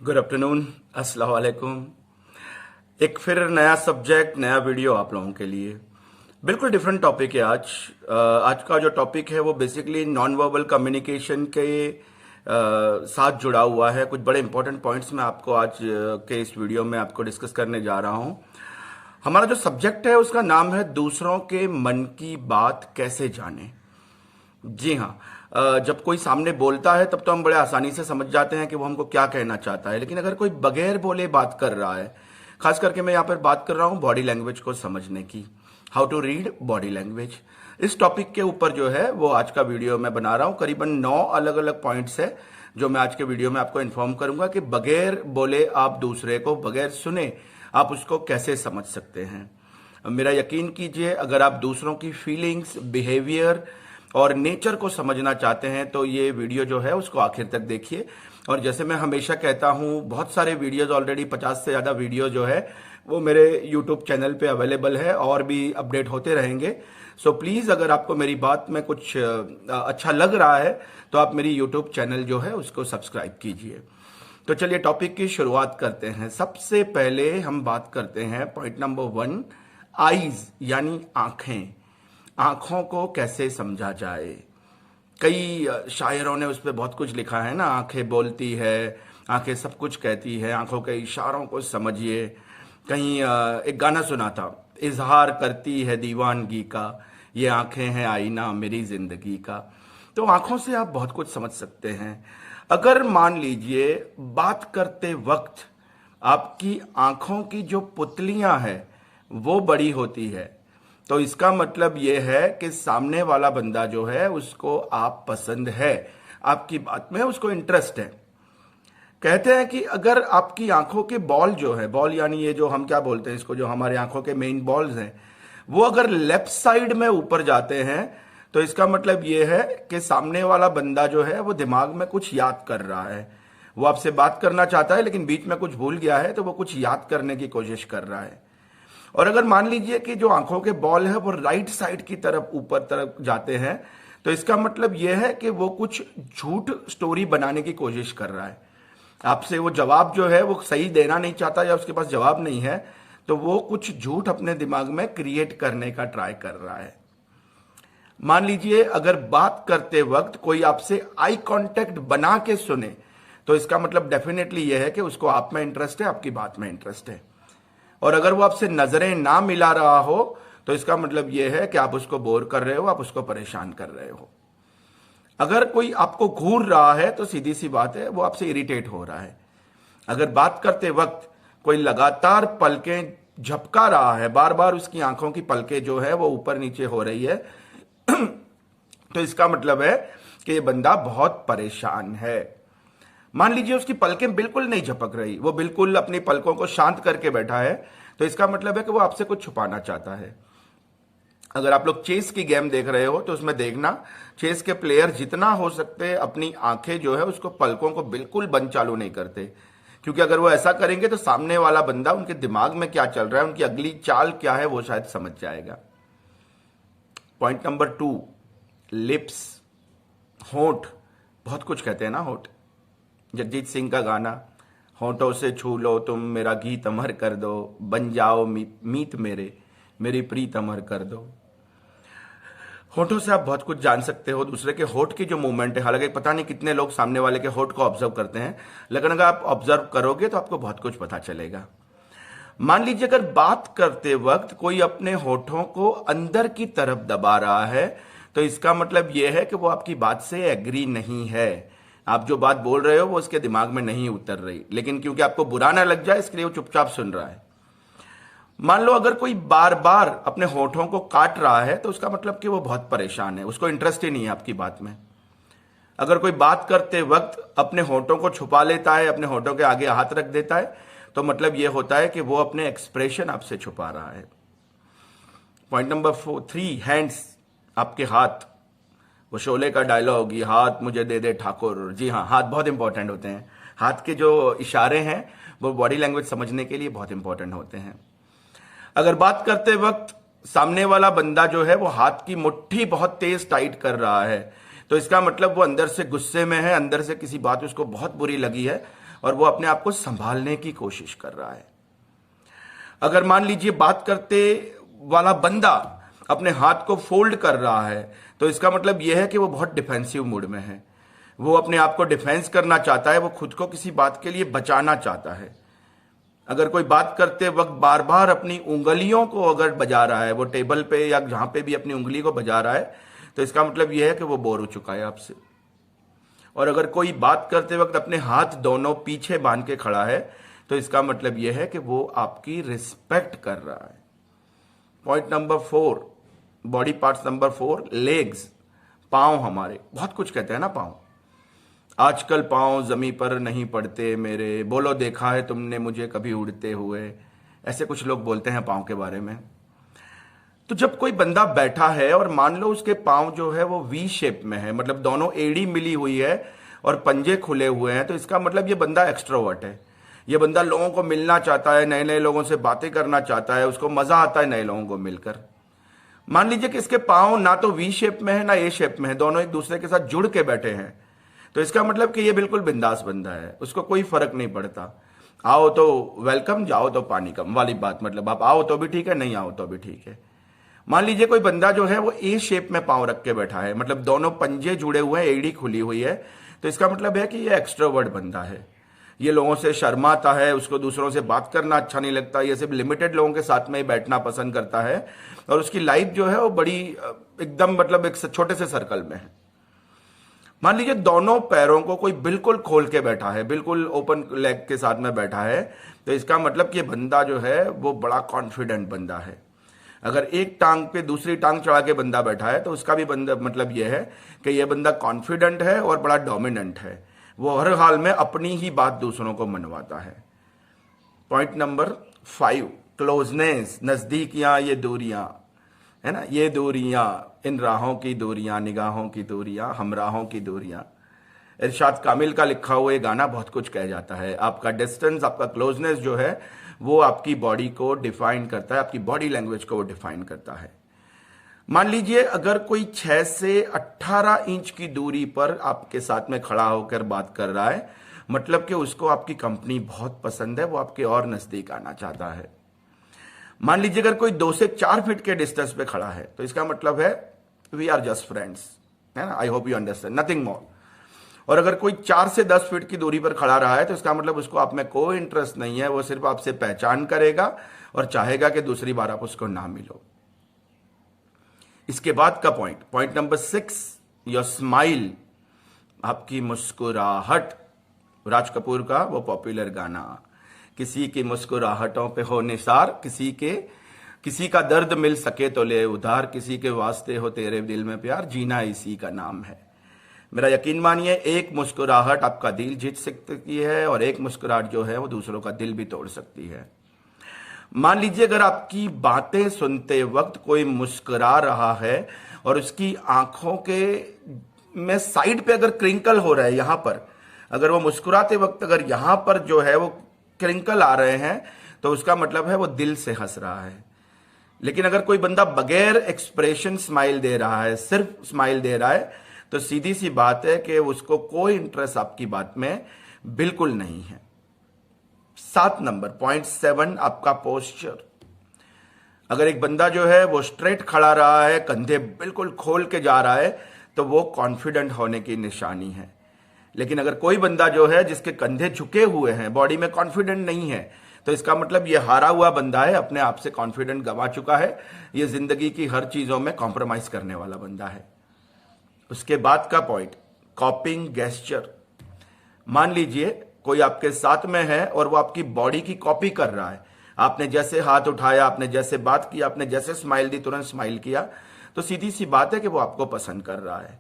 Good afternoon, अस्सलाम वालेकुम। एक फिर नया सब्जेक्ट, नया वीडियो आप लोगों के लिए। बिल्कुल डिफरेंट टॉपिक है आज। आज का जो टॉपिक है वो बेसिकली नॉन वर्बल कम्युनिकेशन के साथ जुड़ा हुआ है। कुछ बड़े इंपॉर्टेंट पॉइंट्स मैं आपको आज के इस वीडियो में आपको डिस्कस करने जा रहा हूं। हमारा जो सब्जेक्ट है उसका नाम है दूसरों के मन की बात कैसे जाने। जी हाँ। जब कोई सामने बोलता है तब तो हम बड़े आसानी से समझ जाते हैं कि वो हमको क्या कहना चाहता है, लेकिन अगर कोई बगैर बोले बात कर रहा है, खास करके मैं यहाँ पर बात कर रहा हूँ बॉडी लैंग्वेज को समझने की, how to read body language. इस टॉपिक के ऊपर जो है वो आज का वीडियो मैं बना रहा हूँ। करीबन 9 अलग अलग पॉइंट्स है जो मैं आज के वीडियो में आपको इन्फॉर्म करूंगा कि बगैर बोले आप दूसरे को, बगैर सुने आप उसको कैसे समझ सकते हैं। मेरा यकीन कीजिए, अगर आप दूसरों की फीलिंग्स, बिहेवियर और नेचर को समझना चाहते हैं तो ये वीडियो जो है उसको आखिर तक देखिए। और जैसे मैं हमेशा कहता हूँ, बहुत सारे वीडियोज ऑलरेडी 50 से ज़्यादा वीडियो जो है वो मेरे यूट्यूब चैनल पे अवेलेबल है और भी अपडेट होते रहेंगे। सो प्लीज़, अगर आपको मेरी बात में कुछ अच्छा लग रहा है तो आप मेरी यूट्यूब चैनल जो है उसको सब्सक्राइब कीजिए। तो चलिए टॉपिक की शुरुआत करते हैं। सबसे पहले हम बात करते हैं पॉइंट नंबर 1, आईज यानी आंखें। आंखों को कैसे समझा जाए। कई शायरों ने उस पर बहुत कुछ लिखा है ना। आंखें बोलती है, आंखें सब कुछ कहती है, आंखों के इशारों को समझिए। कहीं एक गाना सुना था, इजहार करती है दीवानगी का, ये आंखें हैं आईना मेरी जिंदगी का। तो आंखों से आप बहुत कुछ समझ सकते हैं। अगर मान लीजिए बात करते वक्त आपकी आंखों की जो पुतलियां हैं वो बड़ी होती है, तो इसका मतलब यह है कि सामने वाला बंदा जो है उसको आप पसंद है, आपकी बात में उसको इंटरेस्ट है। कहते हैं कि अगर आपकी आंखों के बॉल जो है, बॉल यानी ये जो हम क्या बोलते हैं इसको, जो हमारे आंखों के मेन बॉल्स हैं, वो अगर लेफ्ट साइड में ऊपर जाते हैं तो इसका मतलब ये है कि सामने वाला बंदा जो है वो दिमाग में कुछ याद कर रहा है। वो आपसे बात करना चाहता है लेकिन बीच में कुछ भूल गया है, तो वो कुछ याद करने की कोशिश कर रहा है। और अगर मान लीजिए कि जो आंखों के बॉल है वो राइट साइड की तरफ ऊपर तरफ जाते हैं, तो इसका मतलब यह है कि वो कुछ झूठ स्टोरी बनाने की कोशिश कर रहा है। आपसे वो जवाब जो है वो सही देना नहीं चाहता या उसके पास जवाब नहीं है, तो वो कुछ झूठ अपने दिमाग में क्रिएट करने का ट्राई कर रहा है। मान लीजिए अगर बात करते वक्त कोई आपसे आई कांटेक्ट बना के सुने, तो इसका मतलब डेफिनेटली यह है कि उसको आप में इंटरेस्ट है, आपकी बात में इंटरेस्ट है। और अगर वो आपसे नजरें ना मिला रहा हो तो इसका मतलब यह है कि आप उसको बोर कर रहे हो, आप उसको परेशान कर रहे हो। अगर कोई आपको घूर रहा है तो सीधी सी बात है वो आपसे इरिटेट हो रहा है। अगर बात करते वक्त कोई लगातार पलकें झपका रहा है, बार बार उसकी आंखों की पलकें जो है वो ऊपर नीचे हो रही है तो इसका मतलब है कि ये बंदा बहुत परेशान है। मान लीजिए उसकी पलकें बिल्कुल नहीं झपक रही, वो बिल्कुल अपनी पलकों को शांत करके बैठा है, तो इसका मतलब है कि वो आपसे कुछ छुपाना चाहता है। अगर आप लोग चेस की गेम देख रहे हो तो उसमें देखना, चेस के प्लेयर जितना हो सकते अपनी आंखें जो है उसको, पलकों को बिल्कुल बंद चालू नहीं करते, क्योंकि अगर वो ऐसा करेंगे तो सामने वाला बंदा, उनके दिमाग में क्या चल रहा है, उनकी अगली चाल क्या है, वो शायद समझ जाएगा। पॉइंट नंबर 2, लिप्स, होंठ। बहुत कुछ कहते हैं ना होंठ। जगजीत सिंह का गाना, होंठों से छू लो तुम मेरा गीत अमर कर दो, बन जाओ मीत मेरे, मेरी प्रीत अमर कर दो। होंठों से आप बहुत कुछ जान सकते हो। दूसरे के होंठ की जो मूवमेंट है, हालांकि पता नहीं कितने लोग सामने वाले के होंठ को ऑब्जर्व करते हैं, लेकिन अगर आप ऑब्जर्व करोगे तो आपको बहुत कुछ पता चलेगा। मान लीजिए अगर बात करते वक्त कोई अपने होठों को अंदर की तरफ दबा रहा है, तो इसका मतलब यह है कि वो आपकी बात से एग्री नहीं है। आप जो बात बोल रहे हो वो उसके दिमाग में नहीं उतर रही, लेकिन क्योंकि आपको बुरा ना लग जाए इसके लिए वो चुपचाप सुन रहा है। मान लो अगर कोई बार बार अपने होठों को काट रहा है, तो उसका मतलब कि वो बहुत परेशान है, उसको इंटरेस्ट ही नहीं है आपकी बात में। अगर कोई बात करते वक्त अपने होठों को छुपा लेता है, अपने होठों के आगे हाथ रख देता है, तो मतलब यह होता है कि वो अपने एक्सप्रेशन आपसे छुपा रहा है। पॉइंट नंबर 3, हैंड्स, आपके हाथ। वो शोले का डायलॉग, ये हाथ मुझे दे दे ठाकुर। जी हाँ, हाथ बहुत इंपॉर्टेंट होते हैं। हाथ के जो इशारे हैं वो बॉडी लैंग्वेज समझने के लिए बहुत इंपॉर्टेंट होते हैं। अगर बात करते वक्त सामने वाला बंदा जो है वो हाथ की मुट्ठी बहुत तेज टाइट कर रहा है, तो इसका मतलब वो अंदर से गुस्से में है, अंदर से किसी बात उसको बहुत बुरी लगी है और वो अपने आप को संभालने की कोशिश कर रहा है। अगर मान लीजिए बात करते वाला बंदा अपने हाथ को फोल्ड कर रहा है, तो इसका मतलब यह है कि वो बहुत डिफेंसिव मूड में है। वो अपने आप को डिफेंस करना चाहता है, वो खुद को किसी बात के लिए बचाना चाहता है। अगर कोई बात करते वक्त बार बार अपनी उंगलियों को अगर बजा रहा है, वो टेबल पे या जहां पे भी अपनी उंगली को बजा रहा है, तो इसका मतलब यह है कि वो बोर हो चुका है आपसे। और अगर कोई बात करते वक्त अपने हाथ दोनों पीछे बांध के खड़ा है, तो इसका मतलब यह है कि वो आपकी रिस्पेक्ट कर रहा है। Point number 4, body parts number 4, legs, पांव। हमारे बहुत कुछ कहते हैं ना पांव। आजकल पांव जमीन पर नहीं पड़ते मेरे, बोलो देखा है तुमने मुझे कभी उड़ते हुए, ऐसे कुछ लोग बोलते हैं पांव के बारे में। तो जब कोई बंदा बैठा है और मान लो उसके पांव जो है वो वी शेप में है, मतलब दोनों एड़ी मिली हुई है और पंजे खुले हुए हैं, तो इसका मतलब ये बंदा एक्सट्रोवर्ट है। ये बंदा लोगों को मिलना चाहता है, नए नए लोगों से बातें करना चाहता है, उसको मजा आता है नए लोगों को मिलकर। मान लीजिए कि इसके पांव ना तो वी शेप में है ना ए शेप में है, दोनों एक दूसरे के साथ जुड़ के बैठे हैं, तो इसका मतलब कि ये बिल्कुल बिंदास बंदा है, उसको कोई फर्क नहीं पड़ता। आओ तो वेलकम, जाओ तो पानी कम वाली बात, मतलब आप आओ तो भी ठीक है, नहीं आओ तो भी ठीक है। मान लीजिए कोई बंदा जो है वो ए शेप में पांव रख के बैठा है, मतलब दोनों पंजे जुड़े हुए हैं, एड़ी खुली हुई है, तो इसका मतलब है कि ये एक्सट्रोवर्ट बंदा है। ये लोगों से शर्माता है, उसको दूसरों से बात करना अच्छा नहीं लगता, ये सिर्फ लिमिटेड लोगों के साथ में ही बैठना पसंद करता है, और उसकी लाइफ जो है वो बड़ी एकदम मतलब एक छोटे से सर्कल में है। मान लीजिए दोनों पैरों को कोई बिल्कुल खोल के बैठा है, बिल्कुल ओपन लेग के साथ में बैठा है, तो इसका मतलब कि बंदा जो है वो बड़ा कॉन्फिडेंट बंदा है। अगर एक टांग पे दूसरी टांग चढ़ा के बंदा बैठा है, तो उसका भी बंदा मतलब यह है कि यह बंदा कॉन्फिडेंट है और बड़ा डोमिनेंट है। वो हर हाल में अपनी ही बात दूसरों को मनवाता है। पॉइंट नंबर 5, क्लोजनेस, नजदीकियां, ये दूरियां है ना, ये दूरियां, इन राहों की दूरियां, निगाहों की दूरियां, हमराहों की दूरियां। इरशाद कामिल का लिखा हुआ ये गाना बहुत कुछ कह जाता है। आपका डिस्टेंस, आपका क्लोजनेस जो है वो आपकी बॉडी को डिफाइन करता है, आपकी बॉडी लैंग्वेज को वो डिफाइन करता है। मान लीजिए अगर कोई 6 से 18 इंच की दूरी पर आपके साथ में खड़ा होकर बात कर रहा है, मतलब कि उसको आपकी कंपनी बहुत पसंद है, वो आपके और नजदीक आना चाहता है। मान लीजिए अगर कोई 2 से 4 फीट के डिस्टेंस पे खड़ा है, तो इसका मतलब है वी आर जस्ट फ्रेंड्स, है ना, I hope you understand, nothing more. और अगर कोई 4 से 10 फीट की दूरी पर खड़ा रहा है, तो इसका मतलब उसको आप में कोई इंटरेस्ट नहीं है, वो सिर्फ आपसे पहचान करेगा और चाहेगा कि दूसरी बार आप उसको ना मिलो। इसके बाद का पॉइंट नंबर 6, योर स्माइल, आपकी मुस्कुराहट। राज कपूर का वो पॉपुलर गाना, किसी की मुस्कुराहटों पे हो निसार, किसी का दर्द मिल सके तो ले उधार, किसी के वास्ते हो तेरे दिल में प्यार, जीना इसी का नाम है। मेरा यकीन मानिए, एक मुस्कुराहट आपका दिल जीत सकती है और एक मुस्कुराहट जो है वो दूसरों का दिल भी तोड़ सकती है। मान लीजिए अगर आपकी बातें सुनते वक्त कोई मुस्कुरा रहा है और उसकी आंखों के में साइड पे अगर क्रिंकल हो रहा है, यहां पर अगर वो मुस्कुराते वक्त अगर यहां पर जो है वो क्रिंकल आ रहे हैं, तो उसका मतलब है वो दिल से हंस रहा है। लेकिन अगर कोई बंदा बगैर एक्सप्रेशन स्माइल दे रहा है, सिर्फ स्माइल दे रहा है, तो सीधी सी बात है कि उसको कोई इंटरेस्ट आपकी बात में बिल्कुल नहीं है। 7 नंबर, पॉइंट 7, आपका पोस्चर। अगर एक बंदा जो है वो स्ट्रेट खड़ा रहा है, कंधे बिल्कुल खोल के जा रहा है, तो वो कॉन्फिडेंट होने की निशानी है। लेकिन अगर कोई बंदा जो है जिसके कंधे झुके हुए हैं, बॉडी में कॉन्फिडेंट नहीं है, तो इसका मतलब ये हारा हुआ बंदा है, अपने आप से कॉन्फिडेंट गंवा चुका है, ये जिंदगी की हर चीजों में कॉम्प्रोमाइज करने वाला बंदा है। उसके बाद का पॉइंट, कॉपिंग गेस्चर। मान लीजिए कोई आपके साथ में है और वो आपकी बॉडी की कॉपी कर रहा है, आपने जैसे हाथ उठाया, आपने जैसे बात की, आपने जैसे स्माइल दी, तुरंत स्माइल किया, तो सीधी सी बात है कि वो आपको पसंद कर रहा है।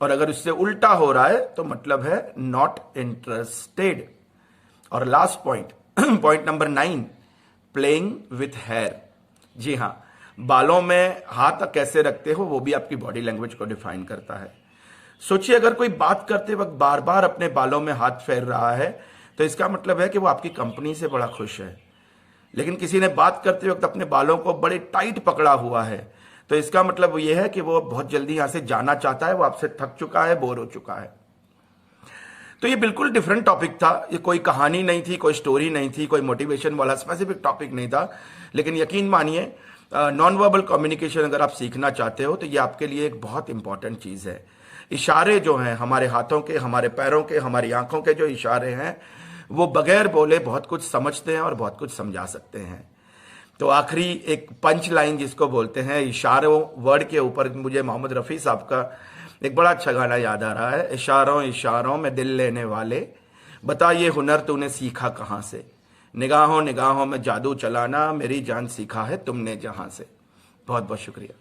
और अगर उससे उल्टा हो रहा है तो मतलब है नॉट इंटरेस्टेड। और last point, point number 9, playing with hair. जी हाँ, बालों में हाथ कैसे रखते हो वो भी आपकी बॉडी लैंग्वेज को डिफाइन करता है। सोचिए अगर कोई बात करते वक्त बार बार अपने बालों में हाथ फेर रहा है, तो इसका मतलब है कि वो आपकी कंपनी से बड़ा खुश है। लेकिन किसी ने बात करते वक्त अपने बालों को बड़े टाइट पकड़ा हुआ है, तो इसका मतलब यह है कि वो बहुत जल्दी यहां से जाना चाहता है, वो आपसे थक चुका है, बोर हो चुका है। तो ये बिल्कुल डिफरेंट टॉपिक था, ये कोई कहानी नहीं थी, कोई स्टोरी नहीं थी, कोई मोटिवेशन वाला स्पेसिफिक टॉपिक नहीं था। लेकिन यकीन मानिए, नॉन वर्बल कम्युनिकेशन अगर आप सीखना चाहते हो तो ये आपके लिए एक बहुत इंपॉर्टेंट चीज़ है। इशारे जो हैं, हमारे हाथों के, हमारे पैरों के, हमारी आंखों के जो इशारे हैं, वो बगैर बोले बहुत कुछ समझते हैं और बहुत कुछ समझा सकते हैं। तो आखिरी एक पंच लाइन जिसको बोलते हैं इशारों वर्ड के ऊपर, मुझे मोहम्मद रफ़ी साहब का एक बड़ा अच्छा गाना याद आ रहा है। इशारों इशारों में दिल लेने वाले, बता ये हुनर तूने सीखा कहाँ से, निगाहों निगाहों में जादू चलाना, मेरी जान सीखा है तुमने जहां से। बहुत बहुत शुक्रिया।